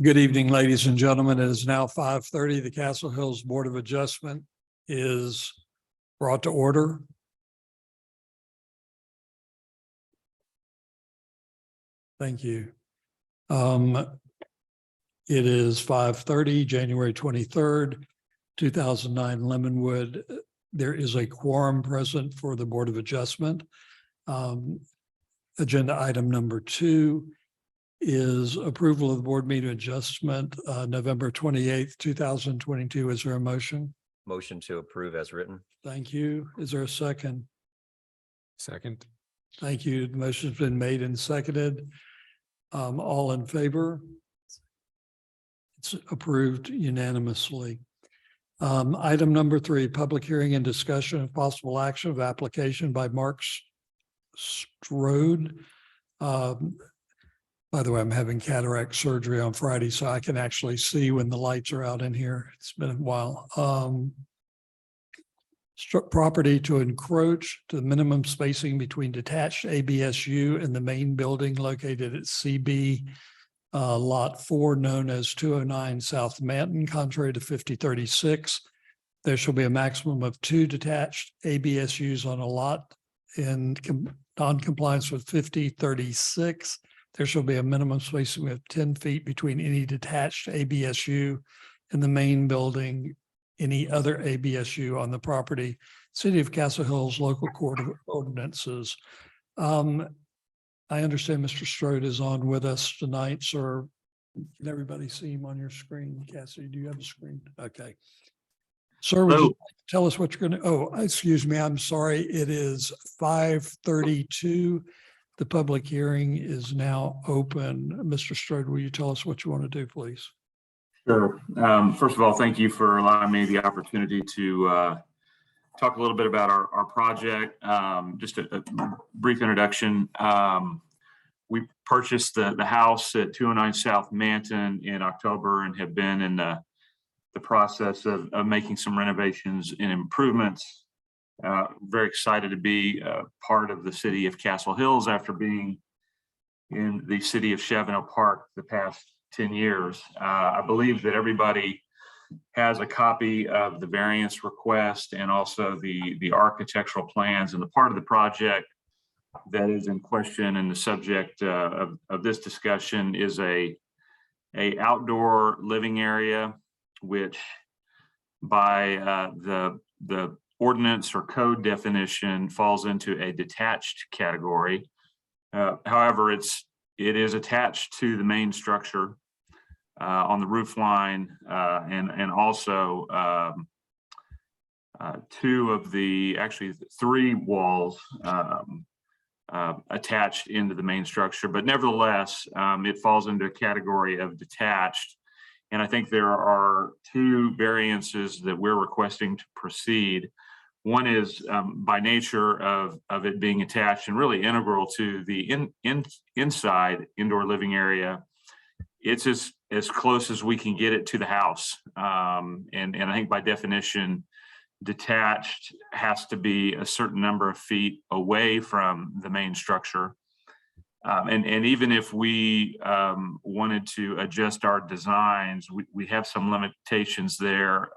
Good evening, ladies and gentlemen. It is now 5:30. The Castle Hills Board of Adjustment is brought to order. Thank you. It is 5:30, January 23rd, 2009, Lemonwood. There is a quorum present for the Board of Adjustment. Agenda item number 2 is approval of the board meeting adjustment, November 28th, 2022. Is there a motion? Motion to approve as written. Thank you. Is there a second? Second. Thank you. The motion's been made and seconded. All in favor? It's approved unanimously. Item number 3, public hearing and discussion of possible action of application by Mark Strode. By the way, I'm having cataract surgery on Friday, so I can actually see when the lights are out in here. It's been a while. Property to encroach to the minimum spacing between detached ABSU and the main building located at CB Lot 4, known as 209 South Manton, contrary to 5036. There shall be a maximum of 2 detached ABSUs on a lot in non-compliance with 5036. There shall be a minimum spacing of 10 feet between any detached ABSU and the main building, any other ABSU on the property. City of Castle Hills Local Court of Ordinances. I understand Mr. Strode is on with us tonight, sir. Can everybody see him on your screen? Cassie, do you have a screen? Okay. Sir, would you tell us what you're going to, excuse me, I'm sorry. It is 5:32. The public hearing is now open. Mr. Strode, will you tell us what you want to do, please? Sure. First of all, thank you for allowing me the opportunity to talk a little bit about our project. Just a brief introduction. We purchased the house at 209 South Manton in October and have been in the process of making some renovations and improvements. Very excited to be part of the city of Castle Hills after being in the city of Chevenot Park the past 10 years. I believe that everybody has a copy of the variance request and also the architectural plans, and the part of the project that is in question and the subject of this discussion is a outdoor living area, which by the ordinance or code definition falls into a detached category. However, it is attached to the main structure on the roof line, and also actually 3 walls attached into the main structure, but nevertheless, it falls into a category of detached. And I think there are 2 variances that we're requesting to proceed. One is by nature of it being attached and really integral to the inside indoor living area. It's as close as we can get it to the house. And I think by definition, detached has to be a certain number of feet away from the main structure. And even if we wanted to adjust our designs, we have some limitations there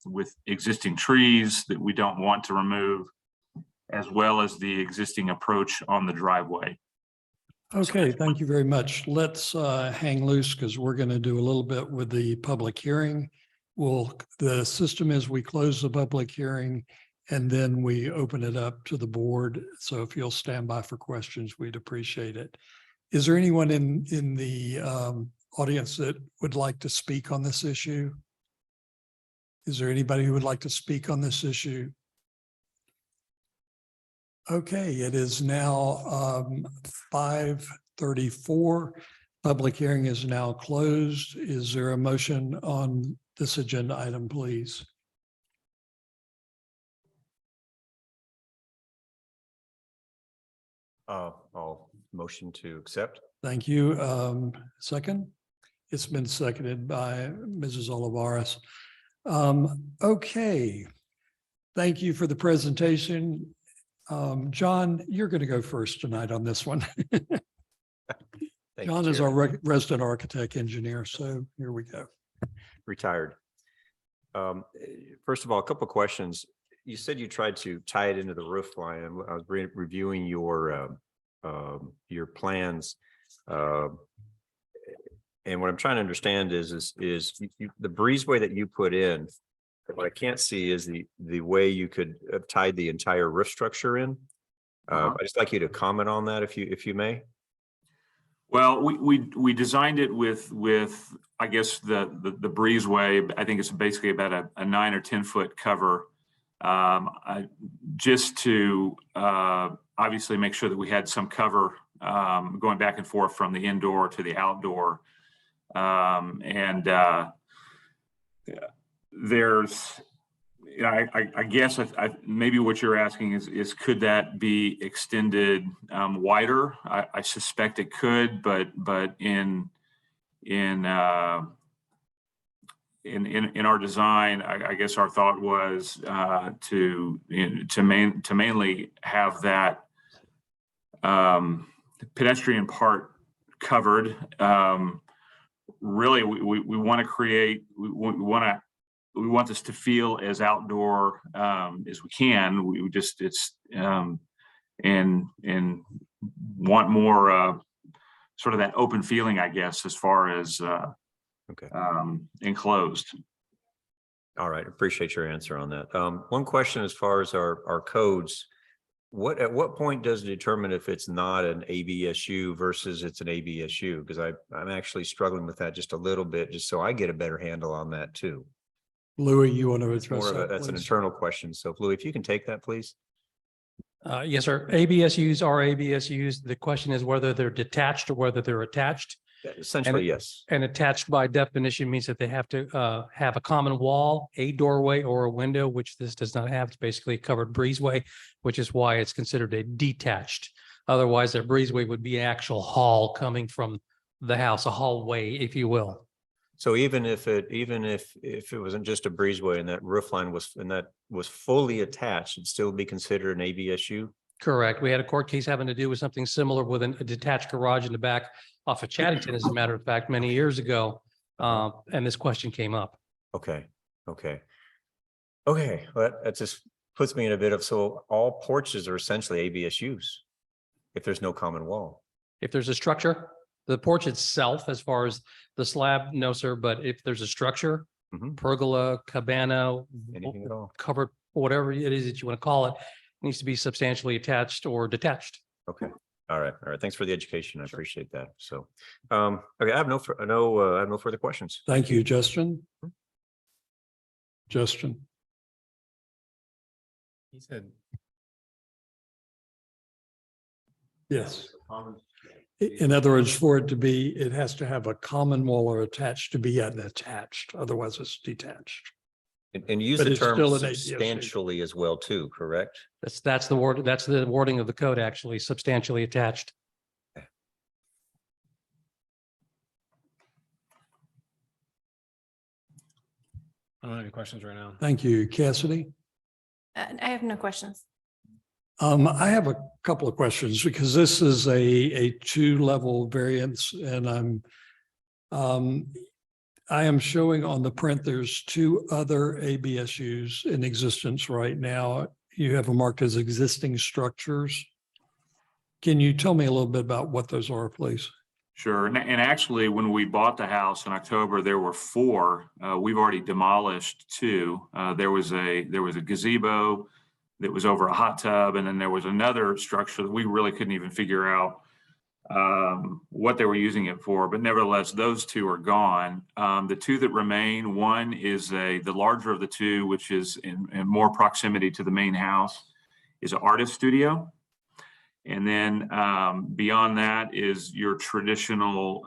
with existing trees that we don't want to remove, as well as the existing approach on the driveway. Okay, thank you very much. Let's hang loose because we're going to do a little bit with the public hearing. The system is we close the public hearing and then we open it up to the board. So if you'll stand by for questions, we'd appreciate it. Is there anyone in the audience that would like to speak on this issue? Is there anybody who would like to speak on this issue? Okay, it is now 5:34. Public hearing is now closed. Is there a motion on this agenda item, please? I'll motion to accept. Thank you. Second? It's been seconded by Mrs. Olivares. Okay. Thank you for the presentation. John, you're going to go first tonight on this one. Thank Thank you, John is Chair. our resident architect engineer, so here we go. Retired. First of all, a couple of questions. You said you tried to tie it into the roof line. And I was reviewing your plans. And what I'm trying to understand is the breezeway that you put in. What I can't see is the way you could have tied the entire roof structure in. I'd just like you to comment on that if you may. Well, we designed it with I guess the breezeway. I think it's basically about a 9 or 10 foot cover, just to obviously make sure that we had some cover going back and forth from the indoor to the outdoor. There's, I guess maybe what you're asking is could that be extended wider? I suspect it could, but in our design, I guess our thought was to mainly have that pedestrian part covered. Really, we want to create. We want this to feel as outdoor as we can. We just and want more sort of that open feeling, I guess, as far as Okay. Enclosed. All right. Appreciate your answer on that. One question as far as our codes. At what point does it determine if it's not an ABSU versus it's an ABSU? Because I'm actually struggling with that just a little bit, just so I get a better handle on that too. Louis, you want to address that? That's an please? internal question. So Louis, if you can take that, please. Yes, sir. ABSUs are ABSUs. The question is whether they're detached or whether they're attached. Essentially, yes. And attached by definition means that they have to have a common wall, a doorway, or a window, which this does not have. It's basically a covered breezeway, which is why it's considered a detached. Otherwise, a breezeway would be an actual hall coming from the house, a hallway, if you will. So even if it wasn't just a breezeway and that roof line was fully attached, it'd still be considered an ABSU? Correct. We had a court case having to do with something similar with a detached garage in the back off of Chaddington, as a matter of fact, many years ago. And this question came up. Okay. Well, that just puts me in a bit of, so all porches are essentially ABSUs if there's no common wall. If there's a structure, the porch itself, as far as the slab, no, sir. But if there's a structure, Mhm. pergola, cabana, Anything at all? covered, whatever it is that you want to call it, needs to be substantially attached or detached. Okay. All right. Thanks for the education. I appreciate that. So, okay, I have no further questions. Thank you, Justin. Justin, He said, yes. In other words, for it to be, it has to have a common wall or attached to be attached. Otherwise, it's detached. And use But the it's term still an ABSU. substantially as well too, correct? That's the word. That's the wording of the code, actually, substantially attached. I don't have any questions right now. Thank you, Cassidy. I have no questions. I have a couple of questions because this is a two-level variance and I am showing on the print, there's two other ABSUs in existence right now. You have them marked as existing structures. Can you tell me a little bit about what those are, please? Sure. And actually, when we bought the house in October, there were 4. We've already demolished 2. There was a gazebo that was over a hot tub, and then there was another structure that we really couldn't even figure out what they were using it for. But nevertheless, those 2 are gone. The 2 that remain, one is the larger of the 2, which is in more proximity to the main house, is an artist studio. And then beyond that is your traditional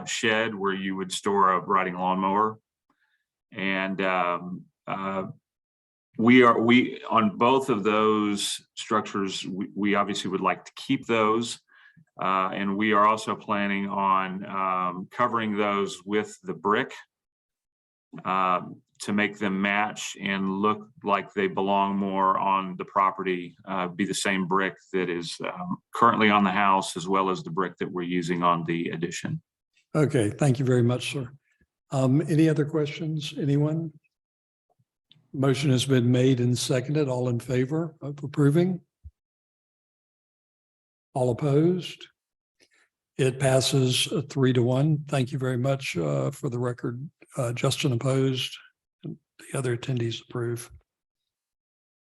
shed where you would store a riding lawnmower. And we on both of those structures, we obviously would like to keep those. And we are also planning on covering those with the brick to make them match and look like they belong more on the property, be the same brick that is currently on the house, as well as the brick that we're using on the addition. Okay, thank you very much, sir. Any other questions? Anyone? Motion has been made and seconded. All in favor of approving? All opposed? It passes 3-1. Thank you very much. For the record, Justin opposed. The other attendees approve.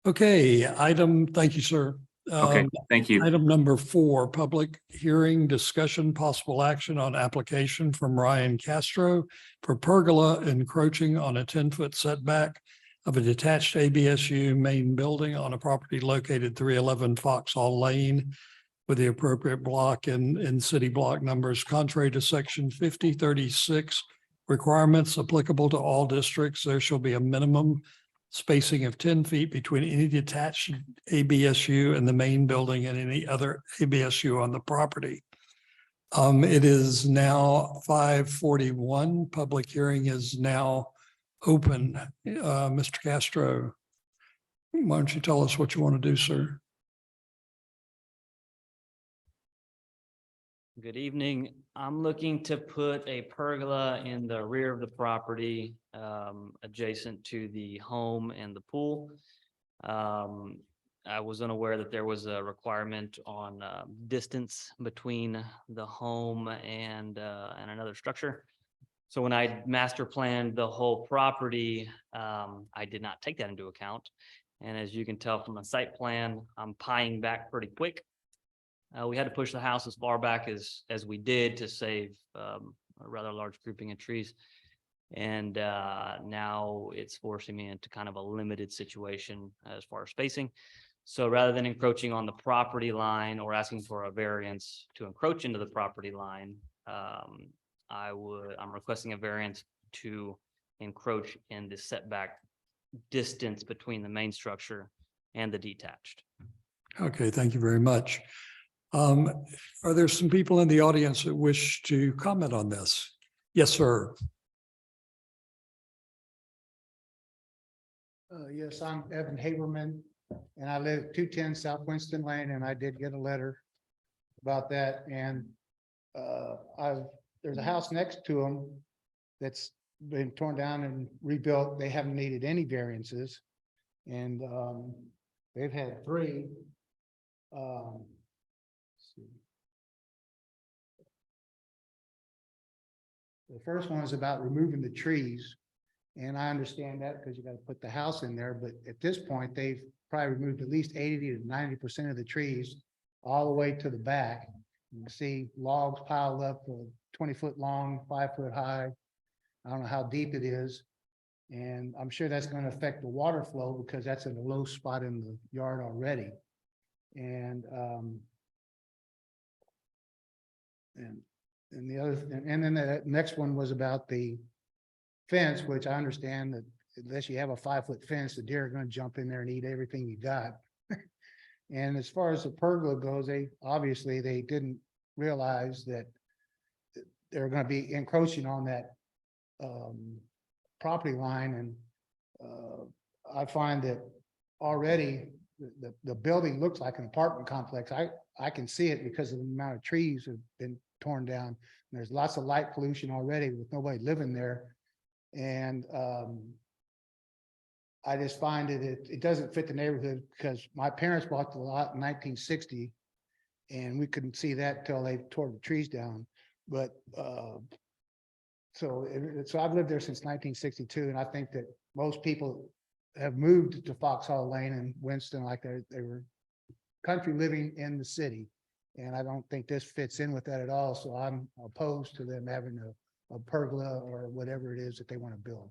Okay, thank you, sir. Okay, thank you. Item number 4, public hearing, discussion, possible action on application from Ryan Castro for pergola encroaching on a 10-foot setback of a detached ABSU main building on a property located 311 Foxhall Lane with the appropriate block and city block numbers contrary to section 5036 requirements applicable to all districts. There shall be a minimum spacing of 10 feet between any detached ABSU and the main building and any other ABSU on the property. It is now 5:41. Public hearing is now open. Mr. Castro, why don't you tell us what you want to do, sir? Good evening. I'm looking to put a pergola in the rear of the property, adjacent to the home and the pool. I was unaware that there was a requirement on distance between the home and another structure. So when I master planned the whole property, I did not take that into account. And as you can tell from the site plan, I'm pieing back pretty quick. We had to push the house as far back as we did to save a rather large grouping of trees. And now it's forcing me into kind of a limited situation as far as spacing. So rather than encroaching on the property line or asking for a variance to encroach into the property line, I'm requesting a variance to encroach in the setback distance between the main structure and the detached. Okay, thank you very much. Are there some people in the audience that wish to comment on this? Yes, sir. Yes, I'm Evan Haberman, and I live at 210 South Winston Lane, and I did get a letter about that. And there's a house next to them that's been torn down and rebuilt. They haven't needed any variances, and they've had 3. The first one is about removing the trees. And I understand that because you got to put the house in there. But at this point, they've probably removed at least 80 to 90% of the trees all the way to the back. You can see logs piled up, 20-foot long, 5-foot high. I don't know how deep it is. And I'm sure that's going to affect the water flow because that's in a low spot in the yard already. And then the next one was about the fence, which I understand that unless you have a 5-foot fence, the deer are going to jump in there and eat everything you got. And as far as the pergola goes, obviously they didn't realize that they're going to be encroaching on that property line. And I find that already the building looks like an apartment complex. I can see it because of the amount of trees have been torn down. And there's lots of light pollution already with nobody living there. And I just find it doesn't fit the neighborhood because my parents bought the lot in 1960 and we couldn't see that till they tore the trees down. But so I've lived there since 1962, and I think that most people have moved to Foxhall Lane and Winston like they were country living in the city. And I don't think this fits in with that at all. So I'm opposed to them having a pergola or whatever it is that they want to build.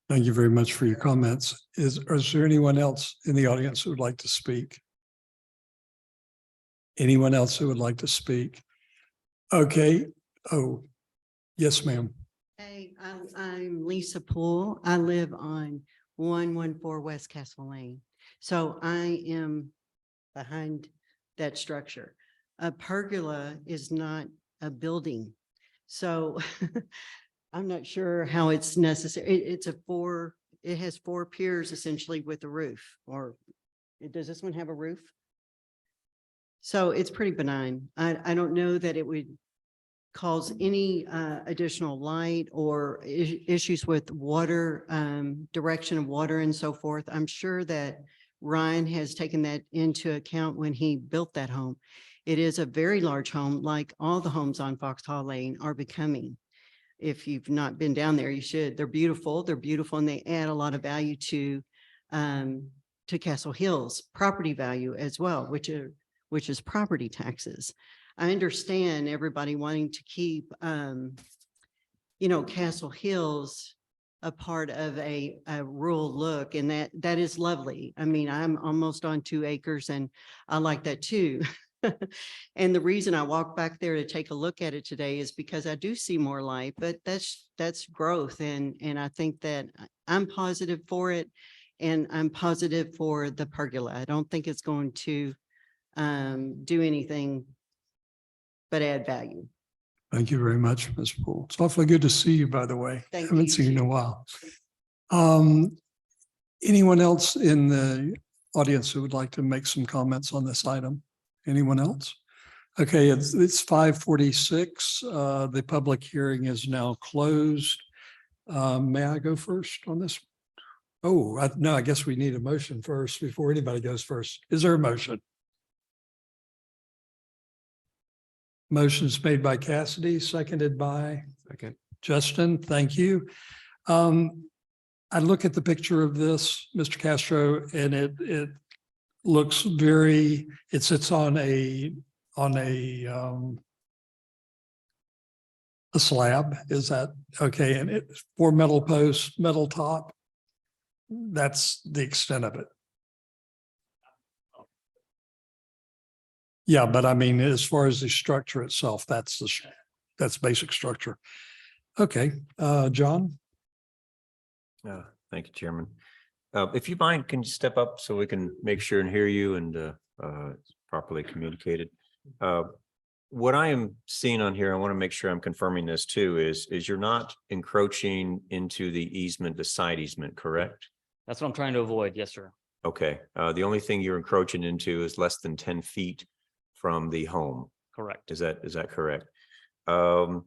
Thank you very much for your comments. Is there anyone else in the audience who would like to speak? Anyone else who would like to speak? Okay. Oh, yes, ma'am. Hey, I'm Lisa Poole. I live on 114 West Castle Lane. So I am behind that structure. A pergola is not a building. So I'm not sure how it's necessary. It's it has 4 piers essentially with a roof, or does this one have a roof? So it's pretty benign. I don't know that it would cause any additional light or issues with water, direction of water and so forth. I'm sure that Ryan has taken that into account when he built that home. It is a very large home, like all the homes on Foxhall Lane are becoming. If you've not been down there, you should. They're beautiful, and they add a lot of value to Castle Hills property value as well, which is property taxes. I understand everybody wanting to keep, Castle Hills a part of a rural look, and that is lovely. I mean, I'm almost on 2 acres and I like that too. And the reason I walked back there to take a look at it today is because I do see more light, but that's growth. And I think that I'm positive for it, and I'm positive for the pergola. I don't think it's going to do anything but add value. Thank you very much, Ms. Poole. It's awfully good to see you, by the way. Thank Haven't you. seen you in a while. Anyone else in the audience who would like to make some comments on this item? Anyone else? Okay, it's 5:46. The public hearing is now closed. May I go first on this? Oh, no, I guess we need a motion first before anybody goes first. Is there a motion? Motion's made by Cassidy, seconded by Second. Justin. Thank you. I look at the picture of this, Mr. Castro, and it looks very, it sits on a slab. Is that okay? And it's 4 metal posts, metal top. That's the extent of it. Yeah, but I mean, as far as the structure itself, that's basic structure. Okay, John? Thank you, Chairman. If you mind, can you step up so we can make sure and hear you and it's properly communicated? What I am seeing on here, I want to make sure I'm confirming this too, is you're not encroaching into the easement, the side easement, correct? That's what I'm trying to avoid. Yes, sir. Okay, the only thing you're encroaching into is less than 10 feet from the home. Correct. Is that correct? I want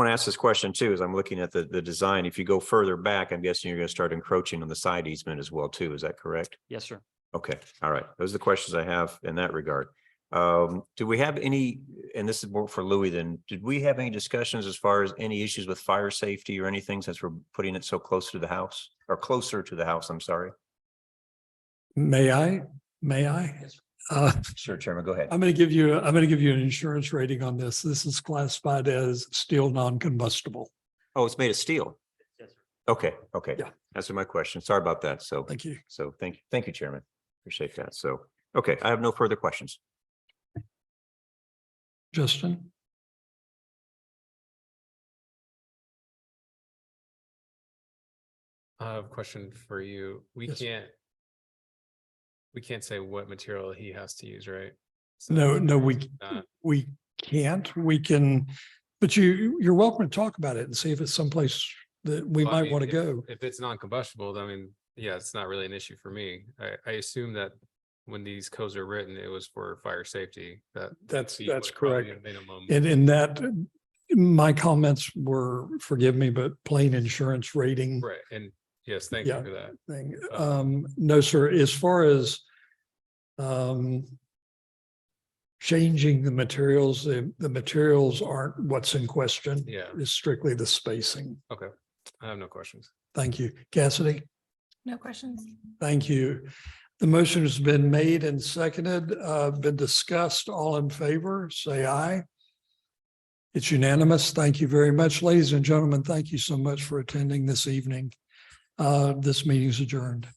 to ask this question too, as I'm looking at the design. If you go further back, I'm guessing you're going to start encroaching on the side easement as well too. Is that correct? Yes, sir. Okay, all right. Those are the questions I have in that regard. Do we have any, and this is more for Louis then, did we have any discussions as far as any issues with fire safety or anything since we're putting it so close to the house or closer to the house? I'm sorry. May I? Sure, Chairman, go ahead. I'm going to give you an insurance rating on this. This is classified as steel non-combustible. Oh, it's made of steel. Yes, sir. Okay. Yeah. Answer my question. Sorry about that. So Thank you. thank you, Chairman. Appreciate that. So, okay, I have no further questions. Justin? I have a question for you. Yes. We can't say what material he has to use, right? No, Uh, we can't. We can, but you're welcome to talk about it and see if it's someplace that we Well, I might mean, want to go. If it's non-combustible, I mean, yeah, it's not really an issue for me. I assume that when these codes are written, it was for fire safety. That's feet was correct. probably a minimum. And in that, my comments were, forgive me, but plain insurance rating Right, and yes, thank you Yeah. for that. thing. No, sir, as far as changing the materials aren't what's in question. Yeah. It's strictly the spacing. Okay, I have no questions. Thank you. Cassidy? No questions. Thank you. The motion has been made and seconded, been discussed. All in favor, say aye. It's unanimous. Thank you very much. Ladies and gentlemen, thank you so much for attending this evening. This meeting is adjourned.